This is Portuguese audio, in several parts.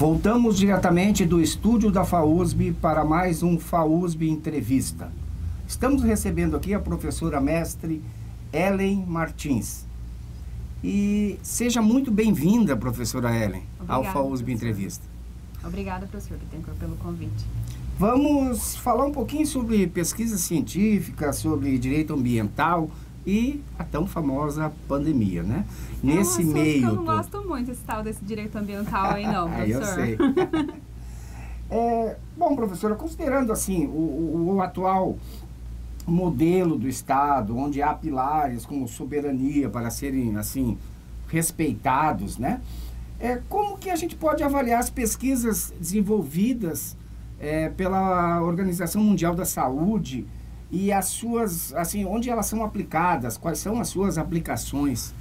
Voltamos diretamente do estúdio da FAUSB para mais um FAUSB Entrevista. Estamos recebendo aqui a professora mestre Ellen Martins. E seja muito bem-vinda, professora Ellen, ao FAUSB Entrevista. Obrigada, professor Bittencourt, pelo convite. Vamos falar um pouquinho sobre pesquisa científica, sobre direito ambiental e a tão famosa pandemia, né? Nesse meio... Eu não gosto muito esse tal desse direito ambiental aí não, professor. Eu sei. Bom, professora, considerando assim o atual modelo do Estado, onde há pilares como soberania para serem assim respeitados, né? Como que a gente pode avaliar as pesquisas desenvolvidas pela Organização Mundial da Saúde e as suas, assim, onde elas são aplicadas, quais são as suas aplicações?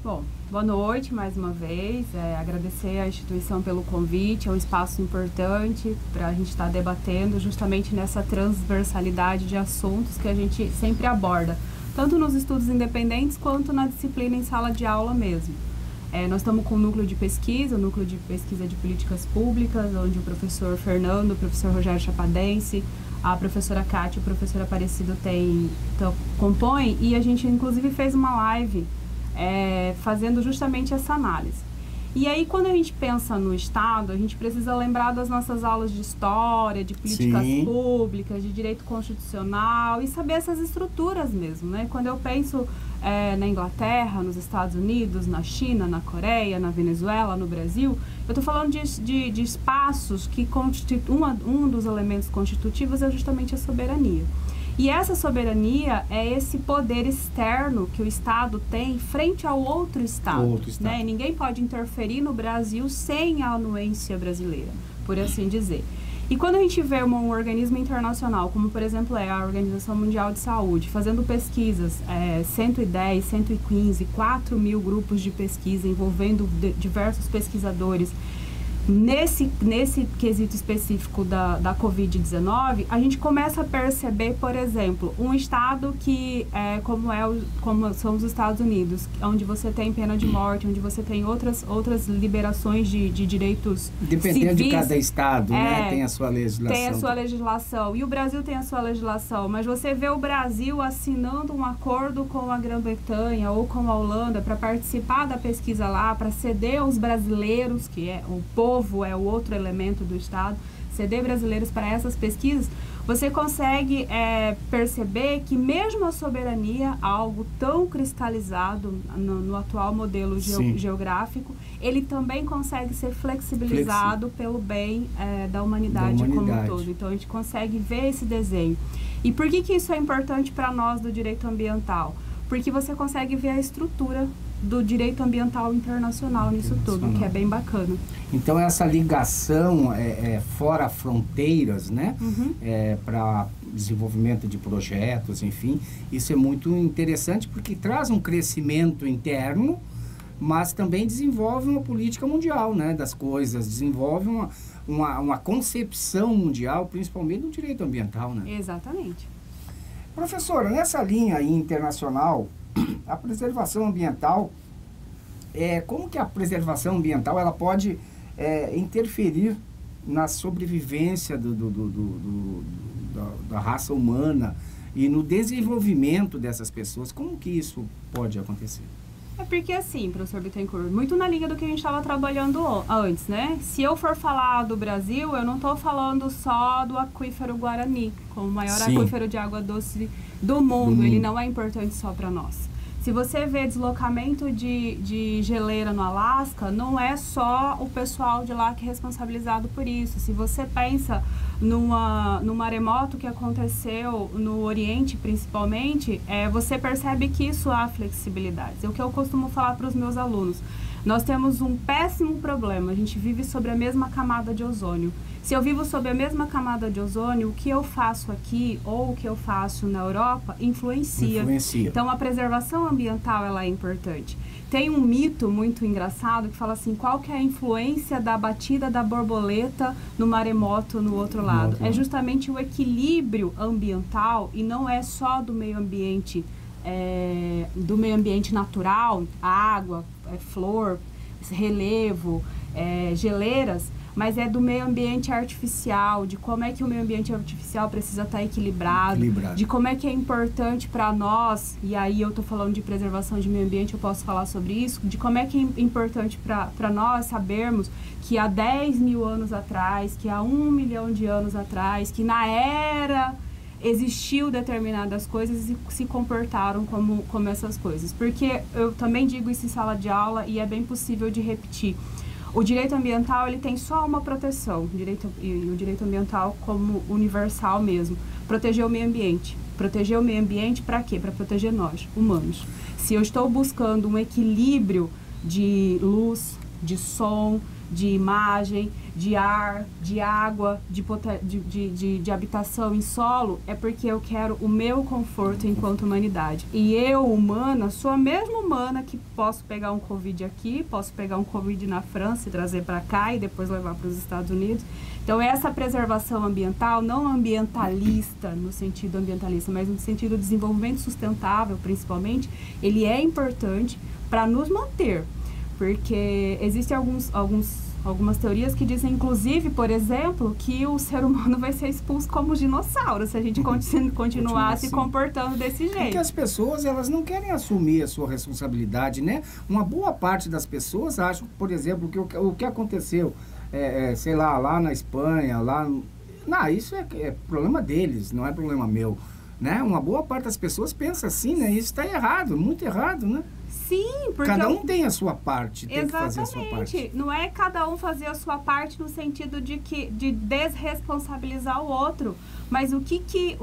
Bom, boa noite mais uma vez, agradecer à instituição pelo convite, é um espaço importante para a gente estar debatendo justamente nessa transversalidade de assuntos que a gente sempre aborda, tanto nos estudos independentes quanto na disciplina em sala de aula mesmo. Nós estamos com o núcleo de pesquisa, o núcleo de pesquisa de políticas públicas, onde o professor Fernando, o professor Rogério Chapadense, a professora Cátia e o professor Aparecido compõem, e a gente inclusive fez uma live fazendo justamente essa análise. E aí, quando a gente pensa no Estado, a gente precisa lembrar das nossas aulas de história, de políticas públicas, de direito constitucional e saber essas estruturas mesmo, né? Quando eu penso na Inglaterra, nos Estados Unidos, na China, na Coreia, na Venezuela, no Brasil, eu estou falando de espaços que um dos elementos constitutivos é justamente a soberania. E essa soberania é esse poder externo que o Estado tem frente ao outro Estado. Né? Ninguém pode interferir no Brasil sem a anuência brasileira, por assim dizer. E quando a gente vê um organismo internacional, como por exemplo a Organização Mundial de Saúde, fazendo pesquisas, 110, 115, 4 mil grupos de pesquisa envolvendo diversos pesquisadores, nesse quesito específico da Covid-19, a gente começa a perceber, por exemplo, um estado que como são os Estados Unidos, onde você tem pena de morte, onde você tem outras liberações de direitos Dependendo civis, de cada estado, né? Tem a sua legislação. Tem a sua legislação. E o Brasil tem a sua legislação. Mas você vê o Brasil assinando um acordo com a Grã-Bretanha ou com a Holanda para participar da pesquisa lá, para ceder aos brasileiros, que é o povo, é o outro elemento do Estado, ceder brasileiros para essas pesquisas, você consegue perceber que mesmo a soberania, algo tão cristalizado no atual modelo geográfico, ele também consegue ser flexibilizado pelo bem da humanidade como um todo. Então a gente consegue ver esse desenho. E por que isso é importante para nós do direito ambiental? Porque você consegue ver a estrutura do direito ambiental internacional nisso tudo, que é bem bacana. Então essa ligação fora fronteiras, né? Para desenvolvimento de projetos, enfim, isso é muito interessante porque traz um crescimento interno, mas também desenvolve uma política mundial, né, das coisas, desenvolve uma concepção mundial, principalmente do direito ambiental, né? Exatamente. Professora, nessa linha aí internacional, a preservação ambiental, como que a preservação ambiental ela pode interferir na sobrevivência da raça humana e no desenvolvimento dessas pessoas? Como que isso pode acontecer? Porque assim, professor Bittencourt, muito na linha do que a gente estava trabalhando antes, né? Se eu for falar do Brasil, eu não estou falando só do aquífero Guarani, como o maior aquífero de água doce do mundo. Ele não é importante só para nós. Se você vê deslocamento de geleira no Alasca, não é só o pessoal de lá que é responsabilizado por isso. Se você pensa num maremoto que aconteceu no Oriente, principalmente, você percebe que isso há flexibilidade. É o que eu costumo falar para os meus alunos. Nós temos um péssimo problema, a gente vive sobre a mesma camada de ozônio. Se eu vivo sob a mesma camada de ozônio, o que eu faço aqui ou o que eu faço na Europa influencia. Então, a preservação ambiental ela é importante. Tem um mito muito engraçado que fala assim, qual que é a influência da batida da borboleta no maremoto no outro lado? É justamente o equilíbrio ambiental e não é só do meio ambiente natural, água, flor, relevo, geleiras, mas é do meio ambiente artificial, de como é que o meio ambiente artificial precisa estar equilibrado, de como é que é importante para nós, e aí eu estou falando de preservação de meio ambiente, eu posso falar sobre isso, de como é que é importante para nós sabermos que há 10 mil anos atrás, que há 1 milhão de anos atrás, que na era existiu determinadas coisas e se comportaram como essas coisas. Porque eu também digo isso em sala de aula e é bem possível de repetir. O direito ambiental, ele tem só uma proteção, o direito ambiental como universal mesmo, proteger o meio ambiente. Proteger o meio ambiente para quê? Para proteger nós, humanos. Se eu estou buscando um equilíbrio de luz, de som, de imagem, de ar, de água, de habitação em solo, é porque eu quero o meu conforto enquanto humanidade. E eu, humana, sou a mesma humana que posso pegar um Covid aqui, posso pegar um Covid na França e trazer para cá e depois levar para os Estados Unidos. Então, essa preservação ambiental, não ambientalista, no sentido ambientalista, mas no sentido de desenvolvimento sustentável, principalmente, ele é importante para nos manter. Porque existem algumas teorias que dizem, inclusive, por exemplo, que o ser humano vai ser expulso como dinossauro se a gente continuar se comportando desse jeito. Porque as pessoas, elas não querem assumir a sua responsabilidade, né? Uma boa parte das pessoas acham, por exemplo, que o que aconteceu, sei lá na Espanha, Não, isso é problema deles, não é problema meu, né? Uma boa parte das pessoas pensa assim, né? Isso está errado, muito errado, né? Sim, porque... Cada um tem a sua parte, tem que fazer a sua parte. Exatamente. Não é cada um fazer a sua parte no sentido de desresponsabilizar o outro. Mas o que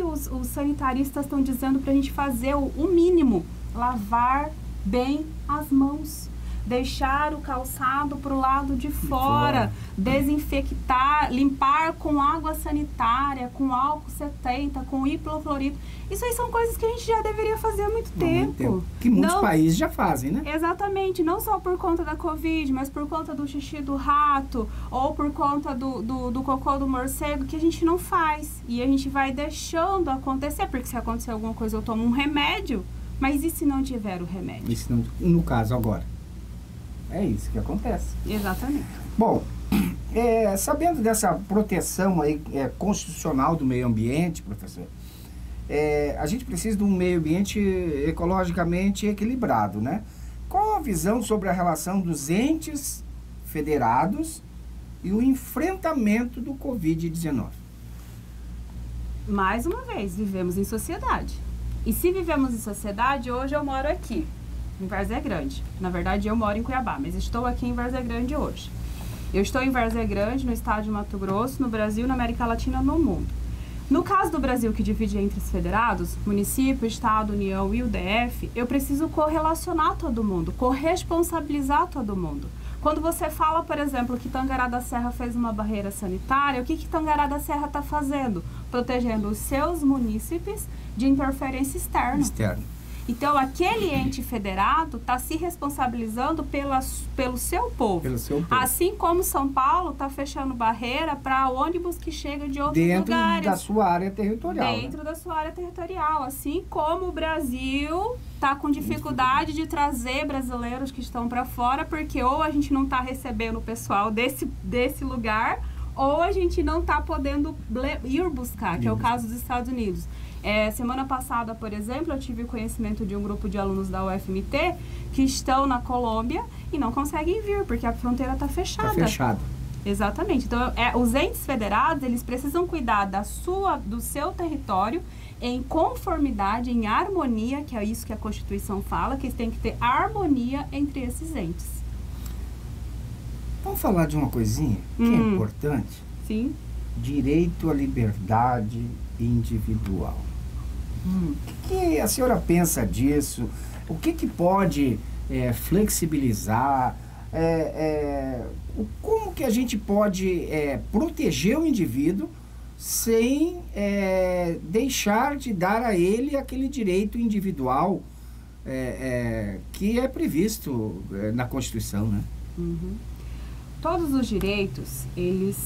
os sanitaristas estão dizendo para a gente fazer? O mínimo. Lavar bem as mãos. Deixar o calçado para o lado de fora. Desinfectar, limpar com água sanitária, com álcool 70, com hipoclorito. Isso aí são coisas que a gente já deveria fazer há muito tempo. Que muitos países já fazem, né? Exatamente. Não só por conta da Covid, mas por conta do xixi do rato ou por conta do cocô do morcego, que a gente não faz. E a gente vai deixando acontecer, porque se acontecer alguma coisa eu tomo um remédio, mas e se não tiver o remédio? Isso não, no caso agora. É isso que acontece. Exatamente. Bom, sabendo dessa proteção aí, constitucional do meio ambiente, professor, a gente precisa de um meio ambiente ecologicamente equilibrado, né? Qual a visão sobre a relação dos entes federados e o enfrentamento do Covid-19? Mais uma vez, vivemos em sociedade. E se vivemos em sociedade, hoje eu moro aqui, em Várzea Grande. Na verdade, eu moro em Cuiabá, mas estou aqui em Várzea Grande hoje. Eu estou em Várzea Grande, no estado de Mato Grosso, no Brasil, na América Latina, no mundo. No caso do Brasil, que divide entre os federados, município, estado, União e o DF, eu preciso correlacionar todo mundo, corresponsabilizar todo mundo. Quando você fala, por exemplo, que Tangará da Serra fez uma barreira sanitária, o que Tangará da Serra está fazendo? Protegendo os seus munícipes de interferência externa. Então, aquele ente federado está se responsabilizando pelo seu povo. Assim como São Paulo está fechando barreira para ônibus que chegam de outros lugares. Dentro da sua área territorial. Dentro da sua área territorial. Assim como o Brasil está com dificuldade de trazer brasileiros que estão para fora, porque ou a gente não está recebendo o pessoal desse lugar, ou a gente não está podendo ir buscar, que é o caso dos Estados Unidos. Semana passada, por exemplo, eu tive conhecimento de um grupo de alunos da UFMT que estão na Colômbia e não conseguem vir, porque a fronteira está fechada. Está fechada. Exatamente. Então, os entes federados, eles precisam cuidar do seu território em conformidade, em harmonia, que é isso que a Constituição fala, que tem que ter harmonia entre esses entes. Vamos falar de uma coisinha que é importante? Sim. Direito à liberdade individual. O que a senhora pensa disso? O que pode flexibilizar? Como que a gente pode proteger o indivíduo sem deixar de dar a ele aquele direito individual que é previsto na Constituição, né? Todos os direitos, eles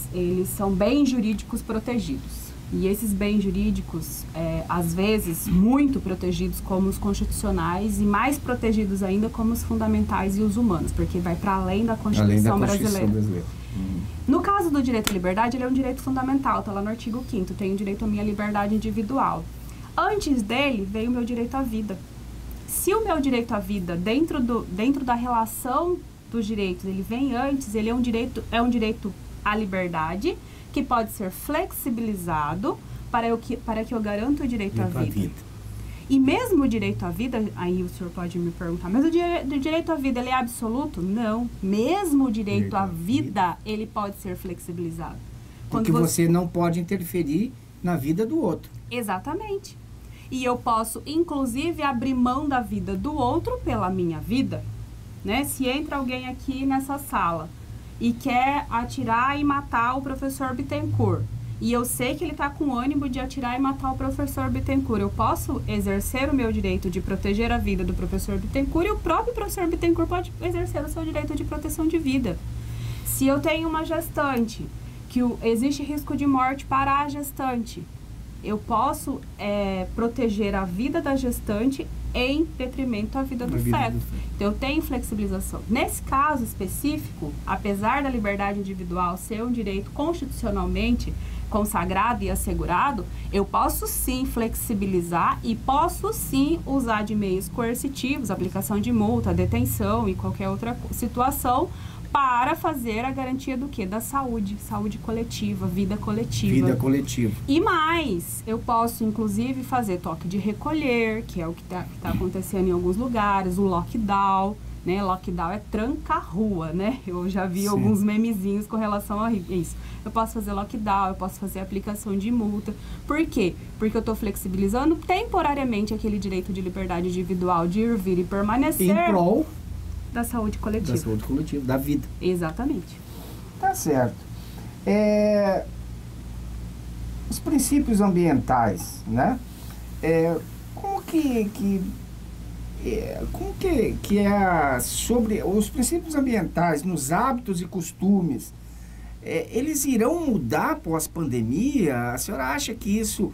são bens jurídicos protegidos. E esses bens jurídicos, às vezes, muito protegidos como os constitucionais e mais protegidos ainda como os fundamentais e os humanos, porque vai para além da Constituição brasileira. No caso do direito à liberdade, ele é um direito fundamental, está lá no artigo 5º, tenho direito à minha liberdade individual. Antes dele, veio o meu direito à vida. Se o meu direito à vida, dentro da relação dos direitos, ele vem antes, ele é um direito à liberdade, que pode ser flexibilizado para que eu garanta o direito à vida. E mesmo o direito à vida, aí o senhor pode me perguntar, mas o direito à vida, ele é absoluto? Não. Mesmo o direito à vida, ele pode ser flexibilizado. Porque você não pode interferir na vida do outro. Exatamente. E eu posso, inclusive, abrir mão da vida do outro pela minha vida, né? Se entra alguém aqui nessa sala e quer atirar e matar o professor Bittencourt, e eu sei que ele está com ânimo de atirar e matar o professor Bittencourt, eu posso exercer o meu direito de proteger a vida do professor Bittencourt, e o próprio professor Bittencourt pode exercer o seu direito de proteção de vida. Se eu tenho uma gestante, que existe risco de morte para a gestante, eu posso proteger a vida da gestante em detrimento à vida do feto. Então, eu tenho flexibilização. Nesse caso específico, apesar da liberdade individual ser um direito constitucionalmente consagrado e assegurado, eu posso sim flexibilizar e posso sim usar de meios coercitivos, aplicação de multa, detenção e qualquer outra situação, para fazer a garantia do quê? Da saúde coletiva, vida coletiva. Vida coletiva. E mais, eu posso, inclusive, fazer toque de recolher, que é o que tá acontecendo em alguns lugares, o lockdown, né? Lockdown é tranca-rua, né? Eu já vi alguns memezinhos com relação a isso. Eu posso fazer lockdown, eu posso fazer aplicação de multa. Por quê? Porque eu estou flexibilizando temporariamente aquele direito de liberdade individual de ir, vir e permanecer. Em prol da saúde coletiva. Da saúde coletiva, da vida. Exatamente. Tá certo. Os princípios ambientais, né? Como que é sobre os princípios ambientais nos hábitos e costumes? Eles irão mudar pós-pandemia? A senhora acha que isso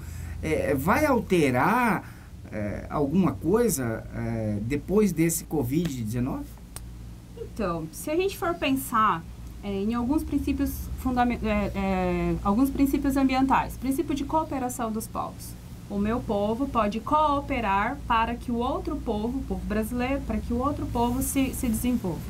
vai alterar alguma coisa depois desse Covid-19? Então, se a gente for pensar em alguns princípios ambientais, princípio de cooperação dos povos. O meu povo pode cooperar para que o outro povo, o povo brasileiro, para que o outro povo se desenvolva.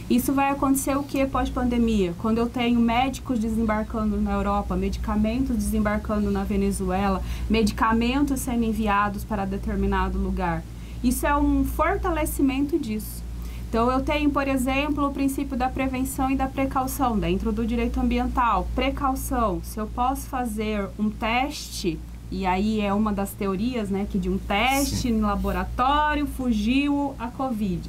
Isso vai acontecer o que pós-pandemia? Quando eu tenho médicos desembarcando na Europa, medicamentos desembarcando na Venezuela, medicamentos sendo enviados para determinado lugar. Isso é um fortalecimento disso. Então, eu tenho, por exemplo, o princípio da prevenção e da precaução dentro do direito ambiental. Precaução, se eu posso fazer um teste, e aí é uma das teorias, né, que de um teste em laboratório fugiu a Covid.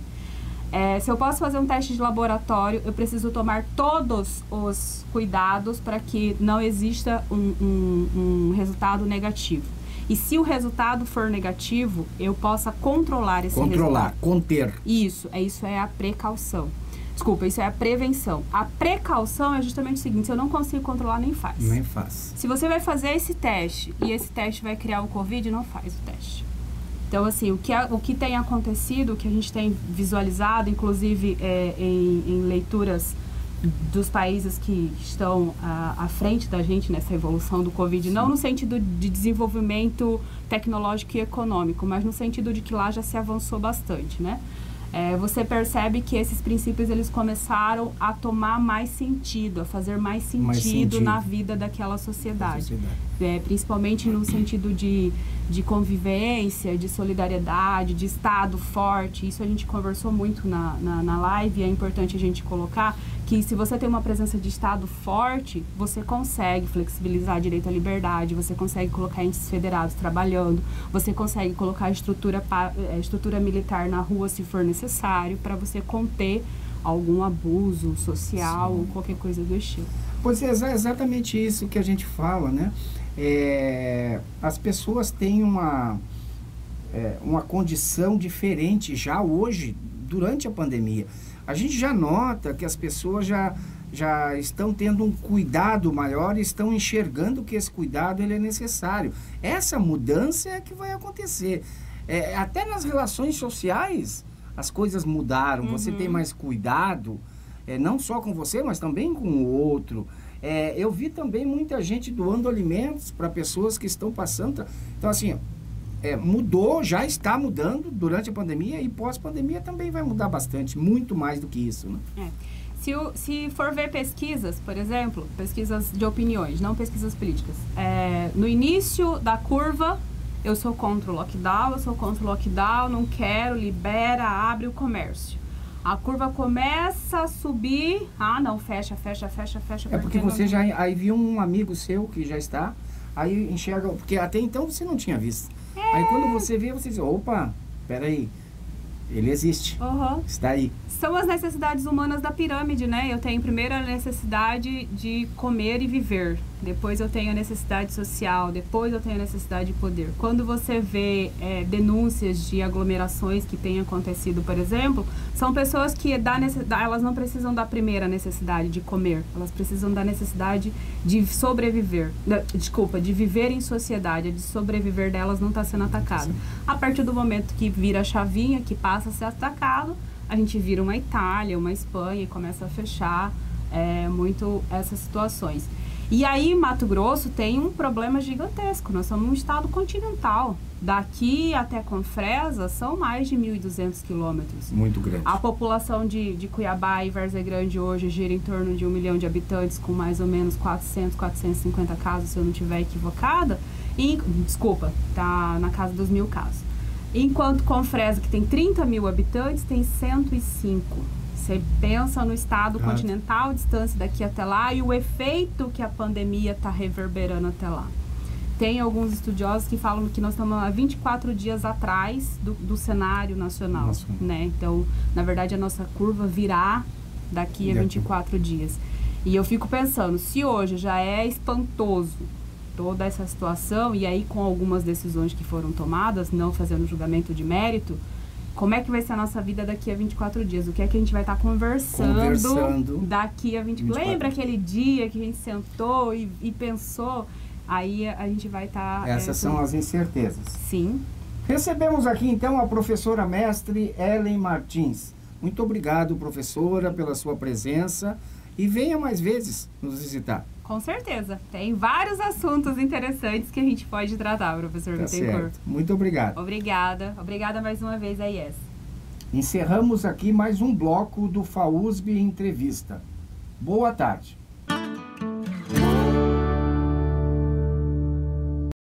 Se eu posso fazer um teste de laboratório, eu preciso tomar todos os cuidados para que não exista um resultado negativo. E se o resultado for negativo, eu possa controlar esse resultado. Conter. Isso é a precaução. Desculpa, isso é a prevenção. A precaução é justamente o seguinte, se eu não consigo controlar, nem faz. Nem faz. Se você vai fazer esse teste e esse teste vai criar o Covid, não faz o teste. Então, assim, o que tem acontecido, o que a gente tem visualizado, inclusive em leituras dos países que estão à frente da gente nessa evolução do Covid, não no sentido de desenvolvimento tecnológico e econômico, mas no sentido de que lá já se avançou bastante, né? Você percebe que esses princípios, eles começaram a tomar mais sentido, a fazer mais sentido na vida daquela sociedade. Principalmente no sentido de convivência, de solidariedade, de Estado forte. Isso a gente conversou muito na live, e é importante a gente colocar que se você tem uma presença de Estado forte, você consegue flexibilizar direito à liberdade, você consegue colocar entes federados trabalhando, você consegue colocar estrutura militar na rua se for necessário, para você conter algum abuso social ou qualquer coisa do estilo. Pois é, exatamente isso que a gente fala, né? As pessoas têm uma condição diferente já hoje, durante a pandemia. A gente já nota que as pessoas já já estão tendo um cuidado maior e estão enxergando que esse cuidado ele é necessário. Essa mudança é que vai acontecer. Até nas relações sociais, as coisas mudaram. Você tem mais cuidado, não só com você, mas também com o outro. Eu vi também muita gente doando alimentos para pessoas que estão passando. Então, assim, mudou, já está mudando durante a pandemia e pós-pandemia também vai mudar bastante, muito mais do que isso, né? Se for ver pesquisas, por exemplo, pesquisas de opiniões, não pesquisas políticas, no início da curva, eu sou contra o lockdown, não quero, libera, abre o comércio. A curva começa a subir, não, fecha. Porque você já, aí viu um amigo seu que já está, aí enxerga, porque até então você não tinha visto. Aí quando você vê, você diz, opa, peraí, ele existe, está aí. São as necessidades humanas da pirâmide, né? Eu tenho primeiro a necessidade de comer e viver. Depois eu tenho a necessidade social. Depois eu tenho a necessidade de poder. Quando você vê denúncias de aglomerações que têm acontecido, por exemplo, são pessoas que elas não precisam da primeira necessidade de comer. Elas precisam da necessidade de sobreviver. De viver em sociedade. A de sobreviver delas não está sendo atacada. A partir do momento que vira a chavinha, que passa a ser atacado, a gente vira uma Itália, uma Espanha e começa a fechar muito essas situações. E aí, Mato Grosso tem um problema gigantesco. Nós somos um estado continental. Daqui até Confresa são mais de 1.200 quilômetros. Muito grande. A população de Cuiabá e Várzea Grande hoje gira em torno de 1 milhão de habitantes, com mais ou menos 450 casos, se eu não estiver equivocada. Desculpa, tá na casa dos 1.000 casos. Enquanto Confresa, que tem 30 mil habitantes, tem 105. Você pensa no estado continental, distância daqui até lá, e o efeito que a pandemia está reverberando até lá. Tem alguns estudiosos que falam que nós estamos há 24 dias atrás do cenário nacional. Nossa. Né? Então, na verdade, a nossa curva virá daqui a 24 dias. E eu fico pensando, se hoje já é espantoso toda essa situação, e aí com algumas decisões que foram tomadas, não fazendo julgamento de mérito, como é que vai ser a nossa vida daqui a 24 dias? O que é que a gente vai estar conversando daqui a 24? Lembra aquele dia que a gente sentou e pensou? Aí a gente vai estar... Essas são as incertezas. Sim. Recebemos aqui, então, a professora mestre Ellen Martins. Muito obrigado, professora, pela sua presença. E venha mais vezes nos visitar. Com certeza. Tem vários assuntos interessantes que a gente pode tratar, professor Bittencourt. Muito obrigado. Obrigada. Obrigada mais uma vez, AIS. Encerramos aqui mais um bloco do FAUSB Entrevista. Boa tarde.